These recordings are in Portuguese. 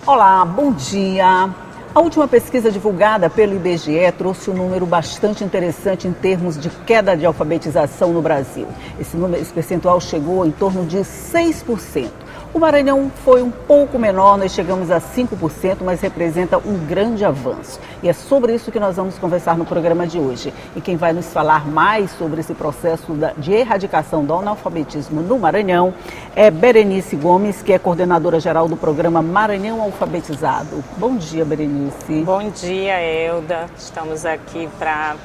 Olá, bom dia. A última pesquisa divulgada pelo IBGE trouxe um número bastante interessante em termos de queda de alfabetização no Brasil. Esse percentual chegou em torno de 6%. O Maranhão foi um pouco menor, nós chegamos a 5%, mas representa um grande avanço. E é sobre isso que nós vamos conversar no programa de hoje. E quem vai nos falar mais sobre esse processo de erradicação do analfabetismo no Maranhão é Berenice Gomes, que é coordenadora geral do programa Maranhão Alfabetizado. Bom dia, Berenice. Bom dia, Elda. Estamos aqui para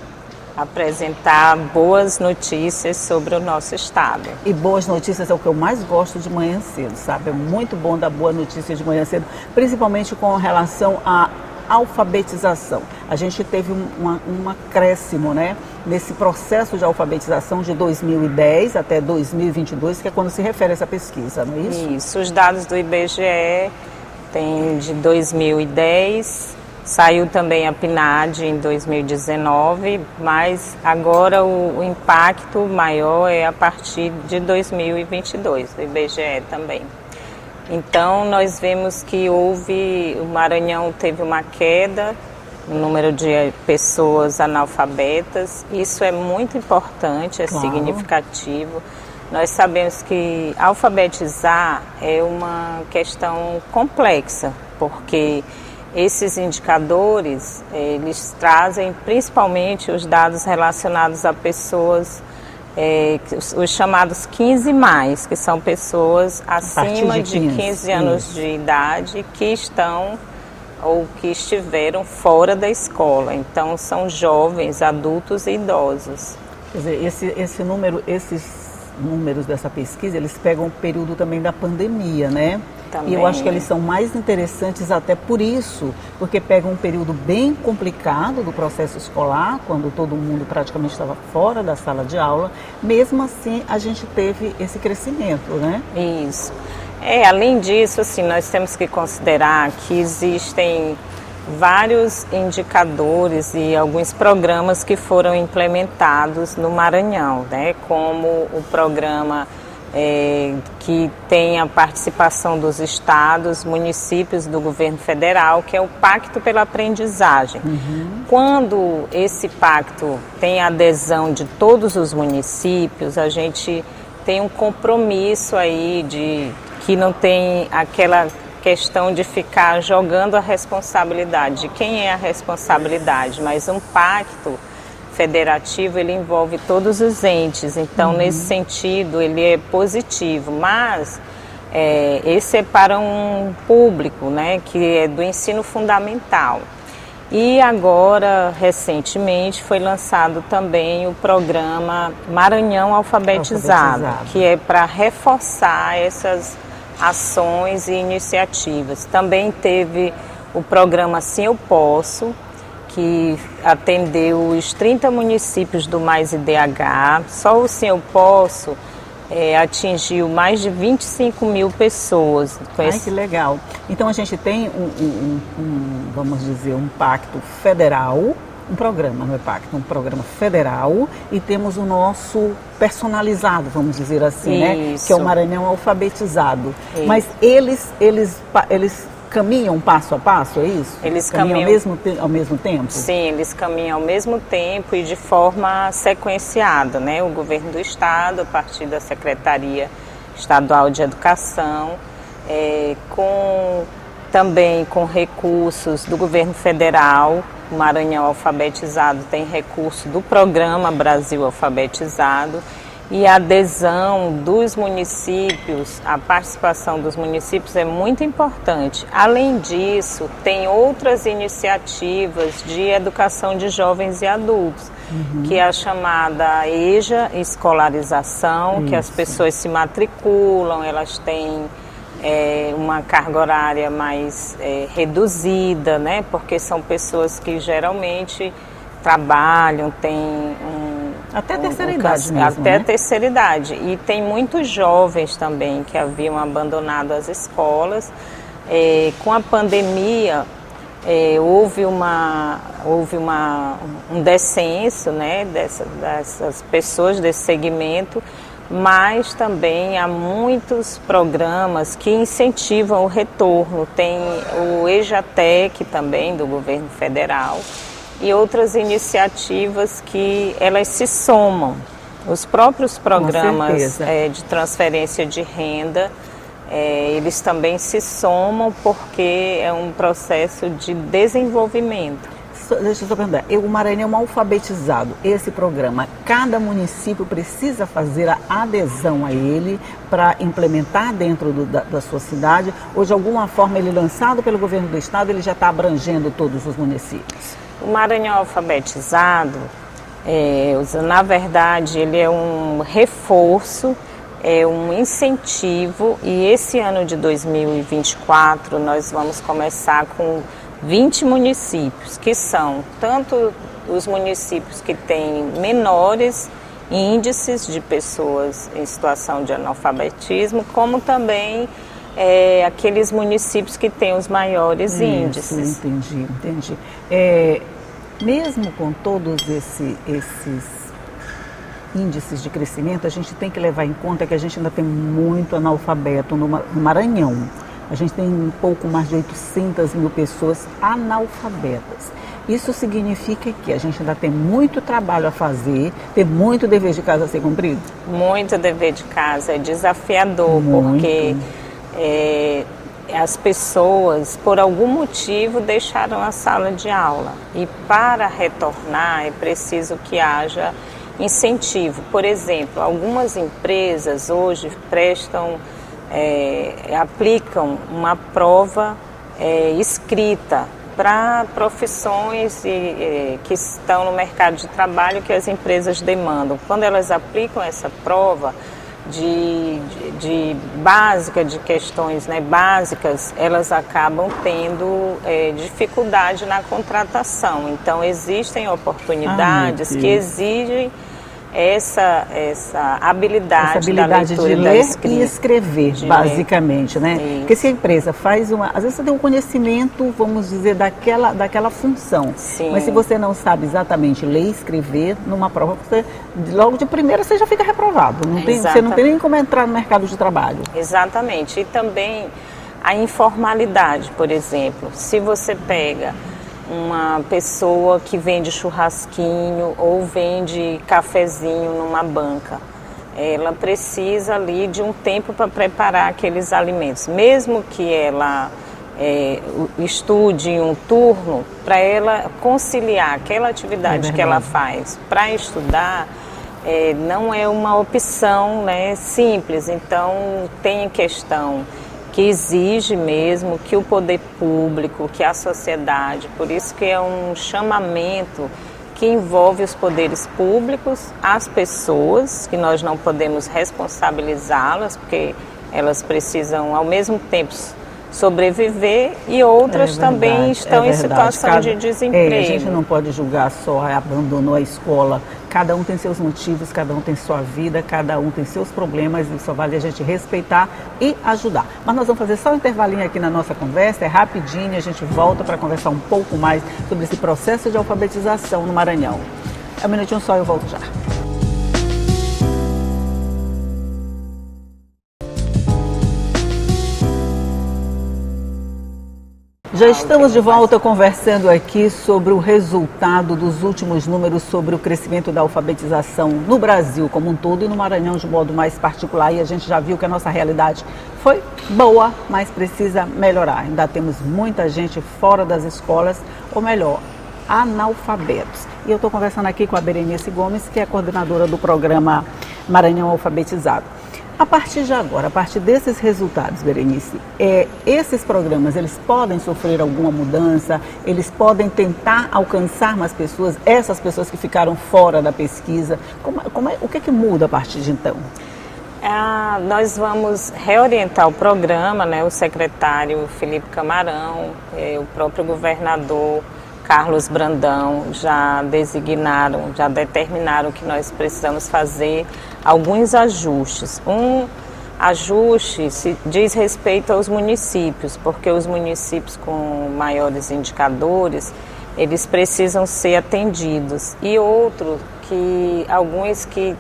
apresentar boas notícias sobre o nosso estado. E boas notícias é o que eu mais gosto de manhã cedo, sabe? É muito bom dar boa notícia de manhã cedo, principalmente com relação à alfabetização. A gente teve um acréscimo, né, nesse processo de alfabetização de 2010 até 2022, que é quando se refere a essa pesquisa, não é isso? Isso, os dados do IBGE tem de 2010, saiu também a PNAD em 2019, mas agora o impacto maior é a partir de 2022, do IBGE também. Então, nós vemos que o Maranhão teve uma queda no número de pessoas analfabetas. Isso é muito importante, é significativo. Nós sabemos que alfabetizar é uma questão complexa, porque esses indicadores, eles trazem principalmente os dados relacionados a pessoas, os chamados 15+, que são pessoas acima de 15 anos de idade que estão ou que estiveram fora da escola. Então, são jovens, adultos e idosos. Quer dizer, esses números dessa pesquisa, eles pegam o período também da pandemia, né? Também. E eu acho que eles são mais interessantes até por isso, porque pegam um período bem complicado do processo escolar, quando todo mundo praticamente estava fora da sala de aula. Mesmo assim, a gente teve esse crescimento, né? Isso. Além disso, assim, nós temos que considerar que existem vários indicadores e alguns programas que foram implementados no Maranhão, né? Como o programa que tem a participação dos estados, municípios do governo federal, que é o Pacto pela Aprendizagem. Quando esse pacto tem adesão de todos os municípios, a gente tem um compromisso aí de que não tem aquela questão de ficar jogando a responsabilidade, de quem é a responsabilidade, mas um pacto federativo, ele envolve todos os entes, então nesse sentido ele é positivo, mas esse é para um público, né, que é do ensino fundamental. E agora, recentemente, foi lançado também o programa Maranhão Alfabetizado, que é para reforçar essas ações e iniciativas. Também teve o programa Sim Eu Posso, que atendeu os 30 municípios do Mais IDH. Só o Sim Eu Posso atingiu mais de 25 mil pessoas. Ai, que legal. Então a gente tem vamos dizer, um pacto federal, um programa, não é pacto, um programa federal, e temos o nosso personalizado, vamos dizer assim, né? Que é o Maranhão Alfabetizado. Isso. Mas eles caminham passo a passo, é isso? Eles caminham ao mesmo tempo? Sim, eles caminham ao mesmo tempo e de forma sequenciada, né? O governo do estado, a partir da Secretaria Estadual de Educação, também com recursos do governo federal. O Maranhão Alfabetizado tem recurso do programa Brasil Alfabetizado, e a adesão dos municípios, a participação dos municípios é muito importante. Além disso, tem outras iniciativas de educação de jovens e adultos, que é a chamada EJA, escolarização, que as pessoas se matriculam, elas têm uma carga horária mais reduzida, né? Porque são pessoas que geralmente trabalham, têm até a terceira idade mesmo, até a terceira idade. E tem muitos jovens também que haviam abandonado as escolas. Com a pandemia, houve um descenso, né, dessas pessoas desse segmento, mas também há muitos programas que incentivam o retorno. Tem o EJATEC também, do governo federal, e outras iniciativas que elas se somam. Os próprios programas de transferência de renda, eles também se somam porque é um processo de desenvolvimento. Deixa eu só perguntar, o Maranhão alfabetizado, esse programa, cada município precisa fazer a adesão a ele para implementar dentro da sua cidade, ou de alguma forma ele lançado pelo governo do estado, ele já está abrangendo todos os municípios? O Maranhão alfabetizado, na verdade, ele é um reforço, é um incentivo, e esse ano de 2024 nós vamos começar com 20 municípios, que são tanto os municípios que têm menores índices de pessoas em situação de analfabetismo, como também aqueles municípios que têm os maiores índices. Entendi. Mesmo com todos esses índices de crescimento, a gente tem que levar em conta que a gente ainda tem muito analfabeto no Maranhão. A gente tem um pouco mais de 800 mil pessoas analfabetas. Isso significa que a gente ainda tem muito trabalho a fazer, tem muito dever de casa a ser cumprido? Muito dever de casa, é desafiador, porque as pessoas, por algum motivo, deixaram a sala de aula. E para retornar é preciso que haja incentivo. Por exemplo, algumas empresas hoje aplicam uma prova escrita para profissões que estão no mercado de trabalho que as empresas demandam. Quando elas aplicam essa prova de questões básicas, elas acabam tendo dificuldade na contratação. Então, existem oportunidades que exigem essa habilidade da leitura de e da ler escrita. E escrever, basicamente, né? Isso. Porque se a empresa faz às vezes você tem um conhecimento, vamos dizer, daquela função. Sim. Mas se você não sabe exatamente ler e escrever numa prova, logo de primeira você já fica reprovado. Você não tem nem como entrar no mercado de trabalho. Exatamente. E também a informalidade, por exemplo. Se você pega uma pessoa que vende churrasquinho ou vende cafezinho numa banca, ela precisa ali de um tempo para preparar aqueles alimentos. Mesmo que ela estude em um turno, para ela conciliar aquela atividade que ela faz para estudar, não é uma opção simples. Então tem questão que exige mesmo que o poder público, que a sociedade, por isso que é um chamamento que envolve os poderes públicos, as pessoas, que nós não podemos responsabilizá-las, porque elas precisam ao mesmo tempo sobreviver, e outras também estão em situação de desemprego. A gente não pode julgar só abandonou a escola. Cada um tem seus motivos, cada um tem sua vida, cada um tem seus problemas, e só vale a gente respeitar e ajudar. Mas nós vamos fazer só um intervalinho aqui na nossa conversa, é rapidinho, a gente volta para conversar um pouco mais sobre esse processo de alfabetização no Maranhão. Um minutinho só, eu volto já. Já estamos de volta conversando aqui sobre o resultado dos últimos números sobre o crescimento da alfabetização no Brasil como um todo e no Maranhão de modo mais particular. E a gente já viu que a nossa realidade foi boa, mas precisa melhorar. Ainda temos muita gente fora das escolas, ou melhor, analfabetos. E eu estou conversando aqui com a Berenice Gomes, que é coordenadora do programa Maranhão Alfabetizado. A partir de agora, a partir desses resultados, Berenice, esses programas, eles podem sofrer alguma mudança? Eles podem tentar alcançar mais pessoas, essas pessoas que ficaram fora da pesquisa? O que muda a partir de então? Nós vamos reorientar o programa, o secretário Felipe Camarão, o próprio governador Carlos Brandão já determinaram que nós precisamos fazer alguns ajustes. Um ajuste se diz respeito aos municípios, porque os municípios com maiores indicadores, eles precisam ser atendidos. E outro, alguns que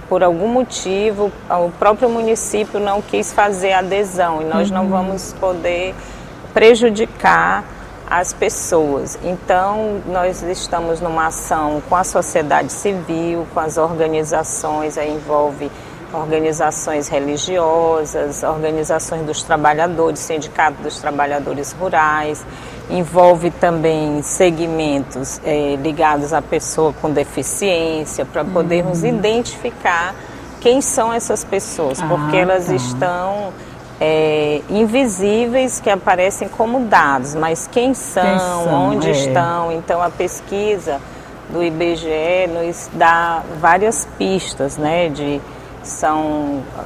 por algum motivo, o próprio município não quis fazer adesão e nós não vamos poder prejudicar as pessoas. Então, nós estamos numa ação com a sociedade civil, com as organizações, aí envolve organizações religiosas, organizações dos trabalhadores, sindicato dos trabalhadores rurais, envolve também segmentos ligados à pessoa com deficiência, para podermos identificar quem são essas pessoas, porque elas estão invisíveis, que aparecem como dados, mas quem são, onde estão. Então a pesquisa do IBGE nos dá várias pistas, né,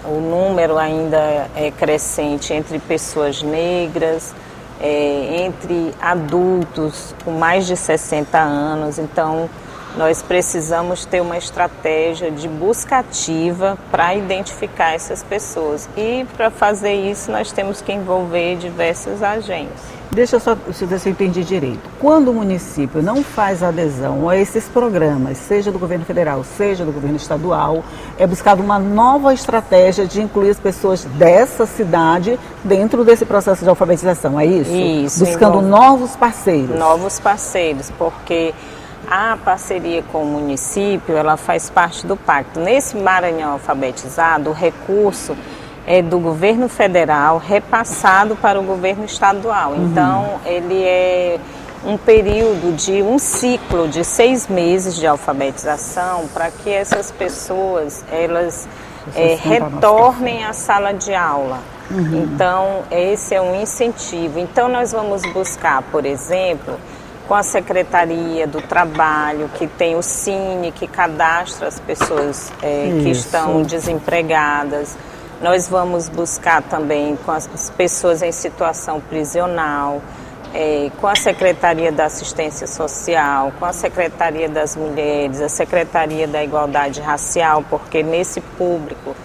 o número ainda é crescente entre pessoas negras, entre adultos com mais de 60 anos, então nós precisamos ter uma estratégia de busca ativa para identificar essas pessoas. E para fazer isso nós temos que envolver diversos agentes. Deixa eu só ver se eu entendi direito. Quando o município não faz adesão a esses programas, seja do governo federal, seja do governo estadual, é buscada uma nova estratégia de incluir as pessoas dessa cidade dentro desse processo de alfabetização, é isso? Isso. Buscando novos parceiros. Novos parceiros, porque a parceria com o município, ela faz parte do pacto. Nesse Maranhão Alfabetizado, o recurso é do governo federal repassado para o governo estadual. Então, ele é um período um ciclo de 6 meses de alfabetização para que essas pessoas, elas retornem à sala de aula. Então, esse é um incentivo. Então, nós vamos buscar, por exemplo, com a Secretaria do Trabalho, que tem o Cine, que cadastra as pessoas que estão desempregadas. Nós vamos buscar também com as pessoas em situação prisional, com a Secretaria da Assistência Social, com a Secretaria das Mulheres, a Secretaria da Igualdade Racial, porque nesse público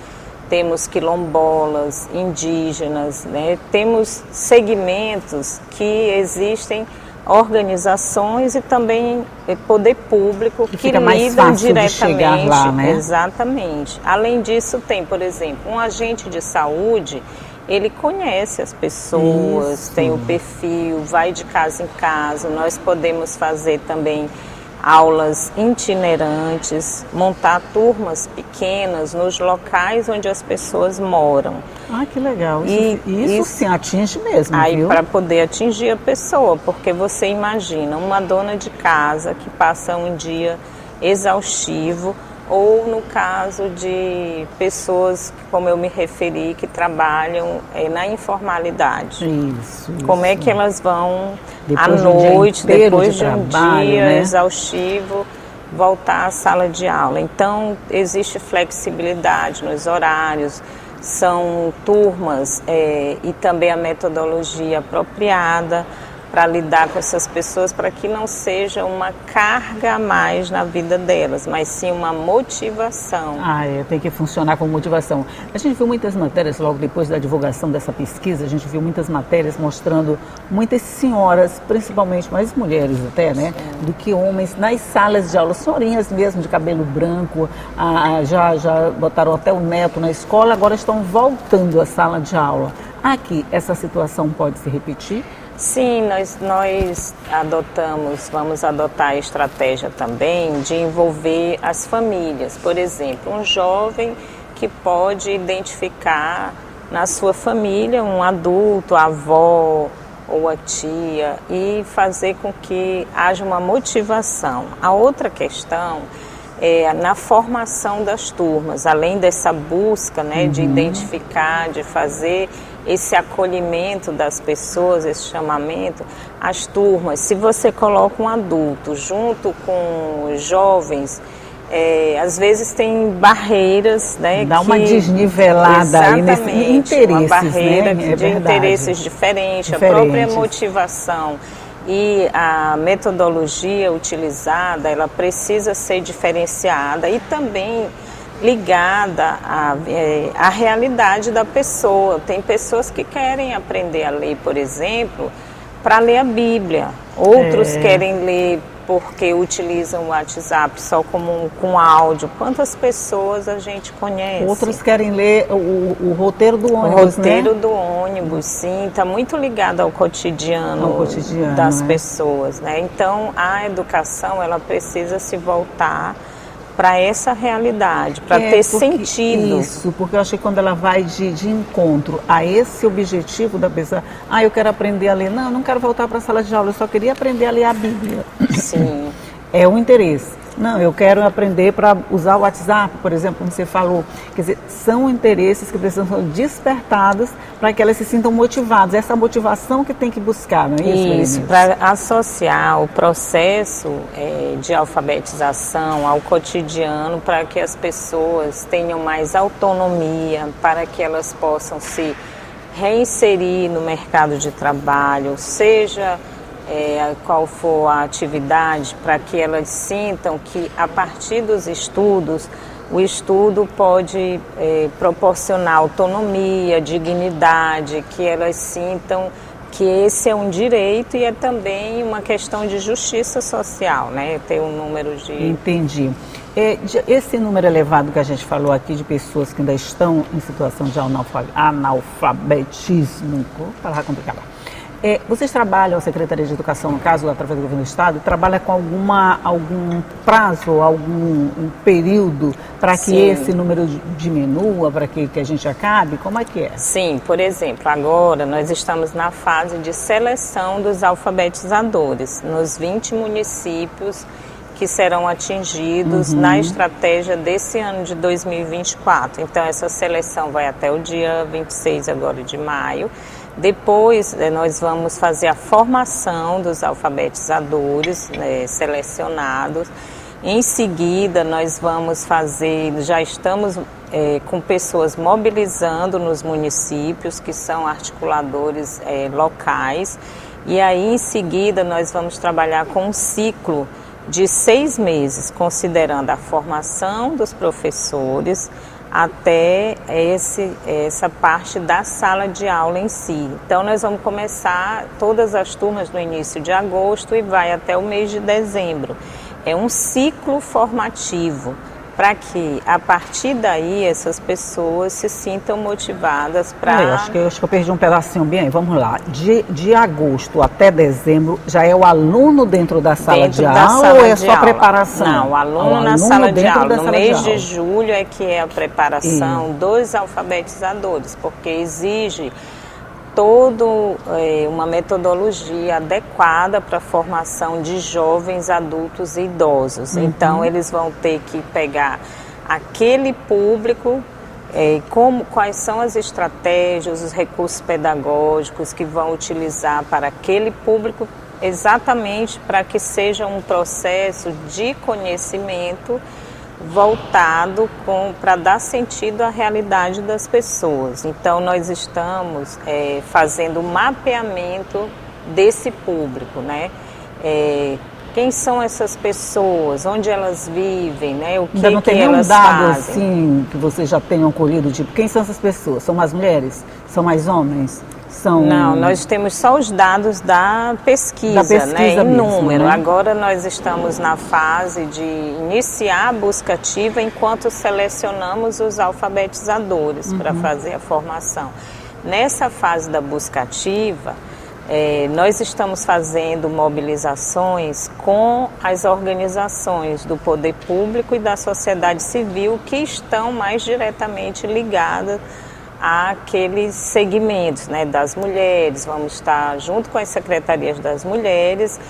temos quilombolas, indígenas, né? Temos segmentos que existem, organizações e também poder público que lidam diretamente. Lá, né? Exatamente. Além disso, tem, por exemplo, um agente de saúde, ele conhece as pessoas, tem o perfil, vai de casa em casa. Nós podemos fazer também aulas itinerantes, montar turmas pequenas nos locais onde as pessoas moram. Ah, que legal. Isso sim atinge mesmo, aí para poder atingir a pessoa, porque você imagina uma dona de casa que passa um dia exaustivo, ou no caso de pessoas, como eu me referi, que trabalham na informalidade. Isso. Como é que elas vão à Depois noite, depois de um trabalho, dia né? exaustivo, voltar à sala de aula? Então, existe flexibilidade nos horários, são turmas e também a metodologia apropriada para lidar com essas pessoas, para que não seja uma carga a mais na vida delas, mas sim uma motivação. Tem que funcionar com motivação. A gente viu muitas matérias, logo depois da divulgação dessa pesquisa, a gente viu muitas matérias mostrando muitas senhoras, principalmente, mais mulheres até, né, do que homens, nas salas de aula, senhorinhas mesmo, de cabelo branco, já botaram até o neto na escola, agora estão voltando à sala de aula. Aqui, essa situação pode se repetir? Sim, nós vamos adotar a estratégia também de envolver as famílias. Por exemplo, um jovem que pode identificar na sua família um adulto, a avó ou a tia, e fazer com que haja uma motivação. A outra questão é na formação das turmas, além dessa busca, né, de identificar, de fazer esse acolhimento das pessoas, esse chamamento, as turmas. Se você coloca um adulto junto com os jovens, às vezes tem barreiras, né? Dá uma desnivelada aí nesse interesses, uma barreira, né? de interesses diferentes, a própria motivação e a metodologia utilizada, ela precisa ser diferenciada e também ligada à realidade da pessoa. Tem pessoas que querem aprender a ler, por exemplo, para ler a Bíblia. Outros querem ler porque utilizam o WhatsApp só como com áudio. Quantas pessoas a gente conhece? Outros querem ler o roteiro do ônibus, o roteiro né? do ônibus, sim, está muito ligado ao cotidiano das pessoas, né? Então, a educação, ela precisa se voltar para essa realidade, para ter sentido. Isso, porque eu acho que quando ela vai de encontro a esse objetivo da pessoa, eu quero aprender a ler. Não, eu não quero voltar para a sala de aula, eu só queria aprender a ler a Bíblia. Sim. É o interesse. Não, eu quero aprender para usar o WhatsApp, por exemplo, como você falou. Quer dizer, são interesses que precisam ser despertados para que elas se sintam motivadas. Essa motivação que tem que buscar, não é isso? Isso, para associar o processo de alfabetização ao cotidiano, para que as pessoas tenham mais autonomia, para que elas possam se reinserir no mercado de trabalho, seja qual for a atividade, para que elas sintam que a partir dos estudos, o estudo pode proporcionar autonomia, dignidade, que elas sintam que esse é um direito e é também uma questão de justiça social, né? Ter um número de... Entendi. Esse número elevado que a gente falou aqui de pessoas que ainda estão em situação de analfabetismo, vou falar complicado. Vocês trabalham, a Secretaria de Educação, no caso, através do Governo do Estado, trabalha com algum prazo, algum período para que esse número diminua, para que a gente acabe? Como é que é? Sim, por exemplo, agora nós estamos na fase de seleção dos alfabetizadores nos 20 municípios que serão atingidos na estratégia desse ano de 2024. Então, essa seleção vai até o dia 26 agora de maio. Depois, nós vamos fazer a formação dos alfabetizadores selecionados. Em seguida, nós vamos já estamos com pessoas mobilizando nos municípios, que são articuladores locais. E aí, em seguida, nós vamos trabalhar com um ciclo de 6 meses, considerando a formação dos professores, até essa parte da sala de aula em si. Então, nós vamos começar todas as turmas no início de agosto e vai até o mês de dezembro. É um ciclo formativo para que, a partir daí, essas pessoas se sintam motivadas para... Acho que eu perdi um pedacinho bem aí. Vamos lá. De agosto até dezembro, já é o aluno dentro da sala de aula ou é só preparação? Não, o aluno na sala de aula. No mês de julho é que é a preparação dos alfabetizadores, porque exige uma metodologia adequada para a formação de jovens, adultos e idosos. Então, eles vão ter que pegar aquele público, quais são as estratégias, os recursos pedagógicos que vão utilizar para aquele público, exatamente para que seja um processo de conhecimento voltado para dar sentido à realidade das pessoas. Então, nós estamos fazendo o mapeamento desse público, né? Quem são essas pessoas, onde elas vivem, né? O que, ainda não tem nenhum elas dado fazem. Assim, que vocês já tenham colhido, tipo, quem são essas pessoas? São mais mulheres? São mais homens? Não, nós temos só os dados da pesquisa, né, em número. Agora nós estamos na fase de iniciar a busca ativa enquanto selecionamos os alfabetizadores para fazer a formação. Nessa fase da busca ativa, nós estamos fazendo mobilizações com as organizações do poder público e da sociedade civil que estão mais diretamente ligadas àqueles segmentos, né, das mulheres. Vamos estar junto com as secretarias das mulheres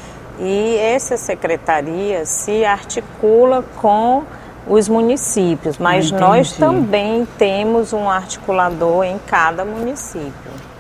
e essa secretaria se articula com os municípios, mas nós também temos um articulador em cada município.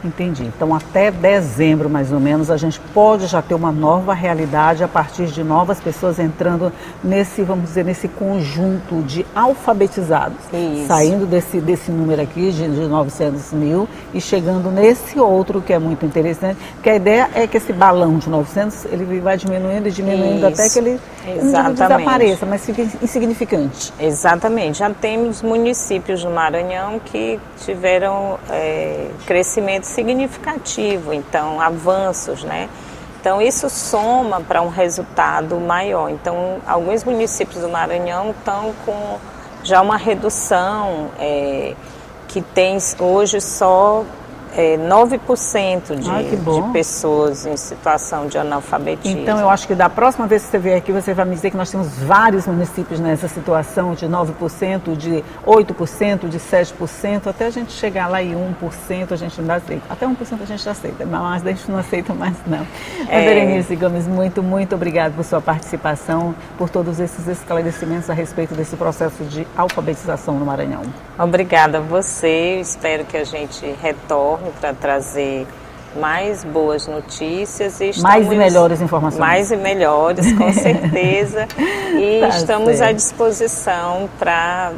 Entendi. Então, até dezembro, mais ou menos, a gente pode já ter uma nova realidade a partir de novas pessoas entrando nesse, vamos dizer, nesse conjunto de alfabetizados. Isso. Saindo desse número aqui de 900 mil e chegando nesse outro que é muito interessante, porque a ideia é que esse balão de 900, ele vai diminuindo e diminuindo até que ele não desapareça, mas fica insignificante. Exatamente. Já temos municípios no Maranhão que tiveram crescimento significativo, então avanços, né? Então, isso soma para um resultado maior. Então, alguns municípios do Maranhão estão com já uma redução, que tem hoje só 9% de pessoas em situação de analfabetismo. Então, eu acho que da próxima vez que você vier aqui, você vai me dizer que nós temos vários municípios nessa situação de 9%, de 8%, de 7%, até a gente chegar lá em 1%, a gente não aceita. Até 1% a gente aceita, mas a gente não aceita mais não. Berenice Gomes, muito, muito obrigada por sua participação, por todos esses esclarecimentos a respeito desse processo de alfabetização no Maranhão. Obrigada a você, espero que a gente retorne para trazer mais boas notícias e mais e melhores informações. Mais e melhores, com certeza. E Tá estamos certo. à disposição para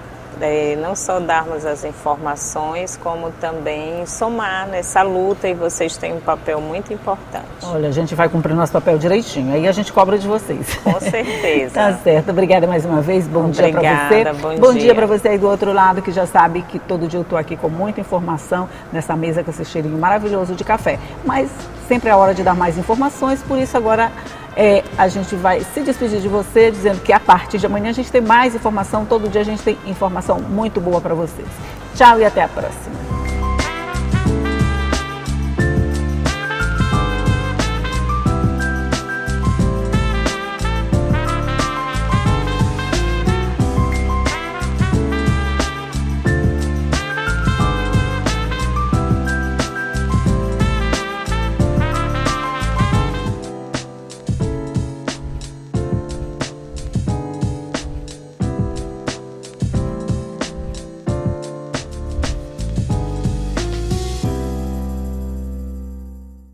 não só darmos as informações, como também somar nessa luta, e vocês têm um papel muito importante. Olha, a gente vai cumprir nosso papel direitinho, aí a gente cobra de vocês. Com certeza. Tá certo, obrigada mais uma vez, bom dia para você. Bom dia para você aí do outro lado, que já sabe que todo dia eu estou aqui com muita informação nessa mesa com esse cheirinho maravilhoso de café. Mas sempre é hora de dar mais informações, por isso agora a gente vai se despedir de você, dizendo que a partir de amanhã a gente tem mais informação, todo dia a gente tem informação muito boa para vocês. Tchau e até a próxima.